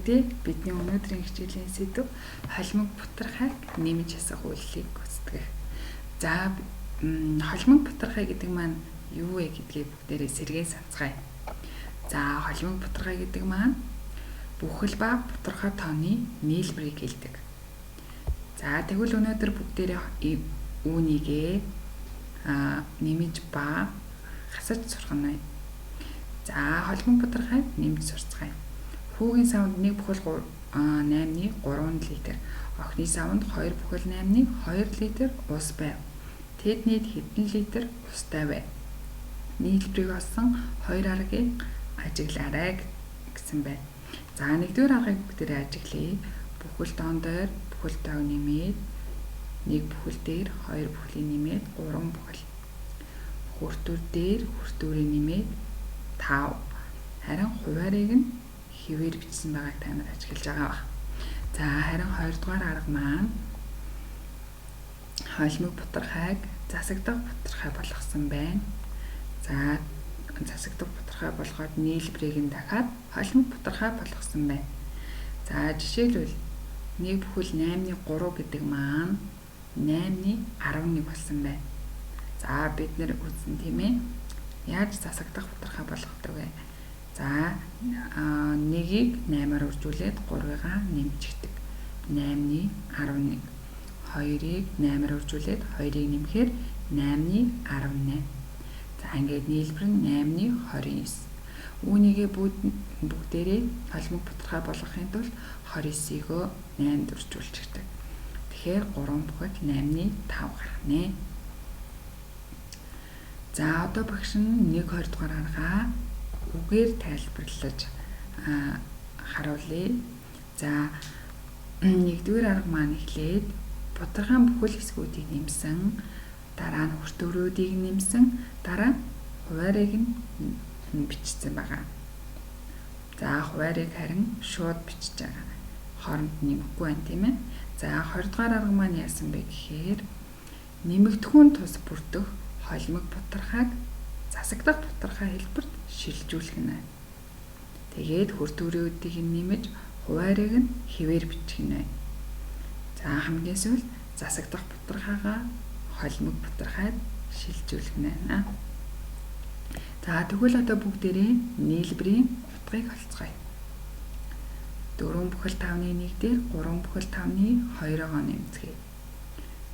бүдээ бидний өнөөдрийн хичээлийн сэдэв холимог бутархайг нэмж ясах үйлчлийг гүйцэтгэх. За холимог бутархай гэдэг маань юу вэ гэдгийг бүгдээрээ сэргээ санацгаая. За холимог бутархай гэдэг маань бүхэл ба бутархай тооны нийлбэрийг хэлдэг. За тэгвэл өнөөдөр бүгдээрээ үүнийгээ нэмж ба хасаж сурхана. За холимог бутархайг нэмж сурцгаая. Хүүгийн савнд 1 бүхэл 8-ны 3 литр, охины савнд 2 бүхэл 8-ны 2 литр ус байв. Тэд нийт хэдэн литр устай вэ? Нийлбэрийг олсон 2 аргыг ажиглаарай гэсэн байна. За 1-р аргыг бүгдээрээ ажиглая. Бүхэл тоон дээр бүхэл тоог нэмээд 1 бүхэл дээр 2 бүхлийг нэмээд 3 бүхэл. Хүртүр дээр хүртүрийг нэмээд 5. Харин хуваарийг нь хэвээр бичсэн байгааг та нар ажиглаж байгаа ба. За харин 2 дугаар арга маань холимог бутархайг засагдах бутархай болгосон байна. За засагдах бутархай болгоод нийлбэрийг нь дахиад холимог бутархай болгосон байна. За жишээлбэл 1 бүхэл 8-ны 3 гэдэг маань 8-ны 11 болсон байна. За бид нэр үзнэ тийм ээ. Яаж засагдах бутархай болгодог вэ? За 1-ийг 8-аар үржүүлээд 3-ыг нэмчихдэг. 8-ны 11. 2-ыг 8-аар үржүүлээд 2-ыг нэмэхээр 8-ны 18. За ингээд нийлбэр нь 8-ны 29. Үүнийгээ бүгдээрээ холимог бутархай болгохын тулд 29-ийг 8-д үржүүлчихдэг. Тэгэхээр 3 бүхэл 8-ны 5 гаргана. За одоо багш нь 1-2 дугаар аргаа үгээр тайлбарлаж харуулъя. За 1-р арга маань эхлээд бутархайн бүхэл хэсгүүдийг нэмсэн, дараа нь хүртүрүүдийг нэмсэн, дараа хуваарийг нь бичсэн байгаа. За хуваарийг харин шууд бичиж байгаа. Хооронд нэмэхгүй байна тийм ээ. За 20 дугаар арга маань яасан бэ гэхээр нэмэгдэхүүн тус бүрдэх холимог бутархайг засагдах бутархай хэлбэрт шилжүүлэх нь. Тэгээд хүртүрүүдийг нэмэж хуваарийг нь хэвээр бичих нь. За хамгийн сүүлд засагдах бутархайгаа холимог бутархайд шилжүүлэх нь байна. За тэгвэл одоо бүгдээрээ нийлбэрийн утгыг олцгоё. 4 бүхэл 5-ны 1 дээр 3 бүхэл 5-ны 2-оо нэмцгээе.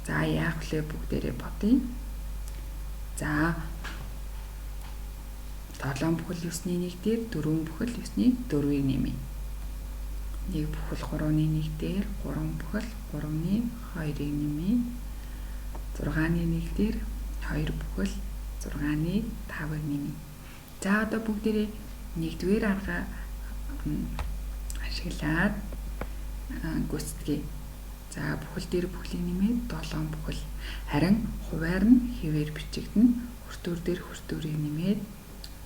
За яах вэ бүгдээрээ бодъё. За 7 бүхэл 9-ны 1 дээр 4 бүхэл 9-ний 4-ийг нэмье. 1 бүхэл 3-ны 1 дээр 3 бүхэл 3-ны 2-ыг нэмье. 6-ны 1 дээр 2 бүхэл 6-ны 5-ыг нэмье. За одоо бүгдээрээ 1-р арга ашиглаад гүйцэтгэе. За бүхэл дээр бүхлийг нэмээд 7 бүхэл. Харин хуваар нь хэвээр бичигдэнэ. Хүртүр дээр хүртүрийг нэмээд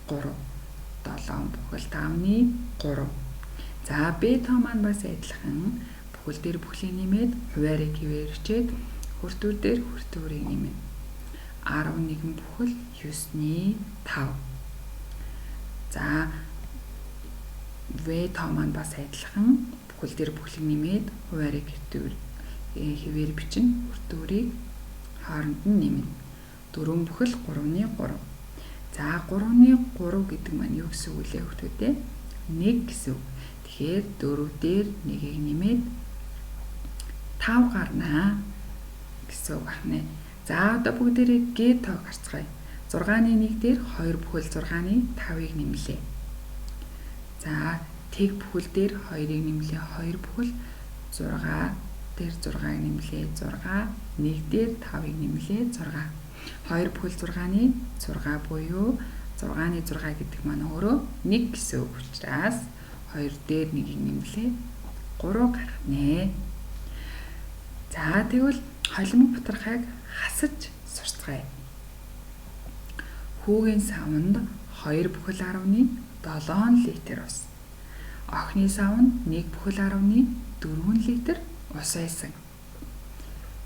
3. 7 бүхэл 5-ны 3. За B тоо маань бас адилхан. Бүхэл дээр бүхлийг нэмээд хуваарийг хэвээр бичээд хүртүр дээр хүртүрийг нэмээд 11 бүхэл 9-ний 5. За V тоо маань бас адилхан. Бүхэл дээр бүхлийг нэмээд хуваарийг хэвээр бичнэ. Хүртүрийг хооронд нь нэмнэ. 4 бүхэл 3-ны 3. За 3-ны 3 гэдэг маань юу гэсэн үг вэ хүүхдүүдээ? 1 гэсэн үг. Тэгэхээр 4 дээр 1-ийг нэмээд 5 гарнаа гэсэн үг байна. За одоо бүгдээрээ Г тоог харцгаая. 6-ны 1 дээр 2 бүхэл 6-ны 5-ыг нэмлээ. За тэг бүхэл дээр 2-ыг нэмлээ. 2 бүхэл 6 дээр 6-ыг нэмлээ. 6 1 дээр 5-ыг нэмлээ. 6 2 бүхэл 6-ны 6 буюу 6-ны 6 гэдэг маань өөрөө 1 гэсэн үг учраас 2 дээр 1-ийг нэмлээ 3 гаргана. За тэгвэл холимог бутархайг хасаж сурцгаая. Хүүгийн савнд 2 бүхэл 10-ны 7 литр ус. Охины савнд 1 бүхэл 10-ны 4 литр ус байсан.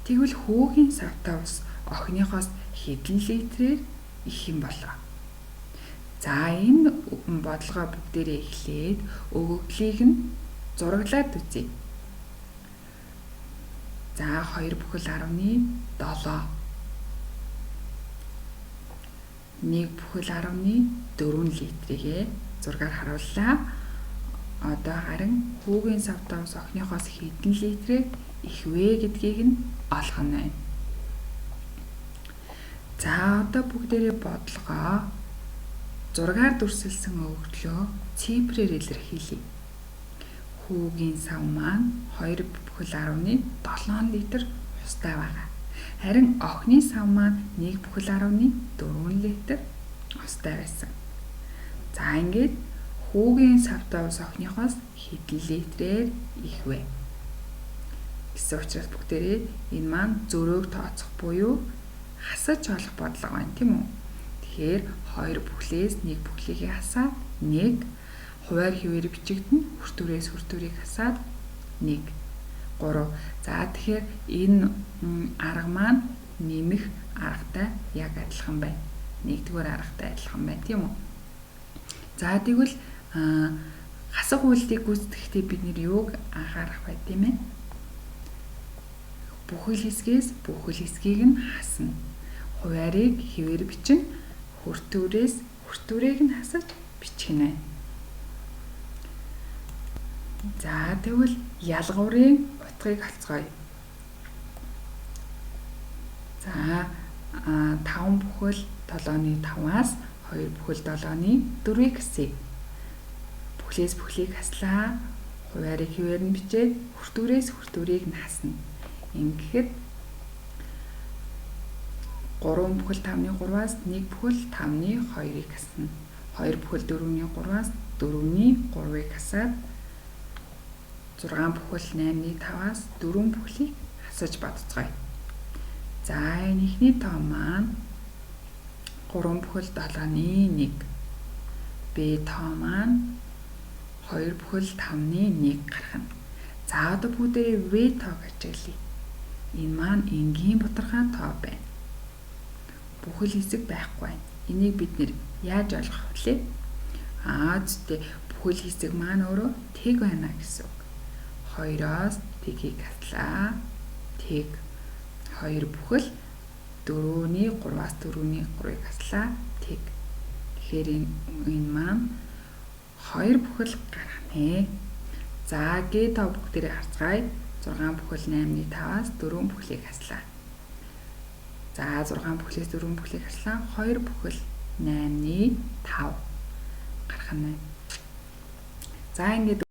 Тэгвэл хүүгийн савтай ус охиныхоос хэдэн литрээр их юм болов? За энэ бодлогоо бүгдээрээ эхлээд өгөгдлийг нь зураглаад үзье. За 2 бүхэл 10-7. 1 бүхэл 10-4 литрийг зургаар харууллаа. Одоо харин хүүгийн савтай ус охиныхоос хэдэн литрийг их вэ гэдгийг нь олгоно байна. За одоо бүгдээрээ бодлогоо зургаар дүрсэлсэн өгөгдлөө цифрээр илэрхийлье. Хүүгийн сав маань 2 бүхэл 10-7 литр устай байгаа. Харин охины сав маань 1 бүхэл 10-4 литр устай байсан. За ингээд хүүгийн савтай ус охиныхоос хэдэн литрээр их вэ? Гэсэн учраас бүгдээрээ энэ маань зөрөөг тооцох буюу хасаж олох бодлого байна, тийм үү? Тэгэхээр 2 бүхлээс 1 бүхлийг хасаад 1, хуваар хിവэр бичигдэн хүртүүрээс хүртүүрийг хасаад 1, 3. За тэгэхээр энэ арга маань нэмэх аргатай яг адилхан байна. 1-р аргатай адилхан байна, тийм үү? За тэгвэл хасах үйлдэлийг гүйцэтгэхдээ бид нэр юуг анхаарах бай, тийм ээ? Бүхэл хэсгээс бүхэл хэсгийг нь хасна. Хуваарийг хിവэр бичин, хүртүүрээс хүртүүрийг нь хасаж бичих нь байна. За тэгвэл ялгуурын утгыг олцгоё. За 5 бүхэл 7-5-аас 2 бүхэл 7-4-ийг хасъя. Бүхлээс бүхлийг хаслаа. Хуваарийг хിവэр нь бичээд хүртүүрээс хүртүүрийг нь хасна. Ингэхэд 3 бүхэл 5-3-аас 1 бүхэл 5-2-ыг хасна. 2 бүхэл 4-3-аас 4-3-ыг хасаад 6 бүхэл 8-5-аас 4 бүхлийг хасаж бодцгоё. За энэ ихний тоо маань 3 бүхэл 7-1. Б тоо маань 2 бүхэл 5-1 гарах нь. За одоо бүгдээ В тоог ажиглая. Энэ маань энгийн бутархай тоо байна. Бүхэл хэсэг байхгүй байна. Энийг бид нэр яаж ойлгох вэ? Зүгтээ бүхэл хэсэг маань өөрөө тэг байна гэсэн үг. 2-оос тэгийг хаслаа. Тэг 2 бүхэл 4-3-аас 4-3-ыг хаслаа. Тэг. Тэгэхээр энэ маань 2 бүхэл гарах нэ. За Г тоо бүгдээрээ харцгаая. 6 бүхэл 8-5-аас 4 бүхлийг хаслаа. За 6 бүхлээс 4 бүхлийг хаслаа. 2 бүхэл 8-5 гарах нь байна. За ингээд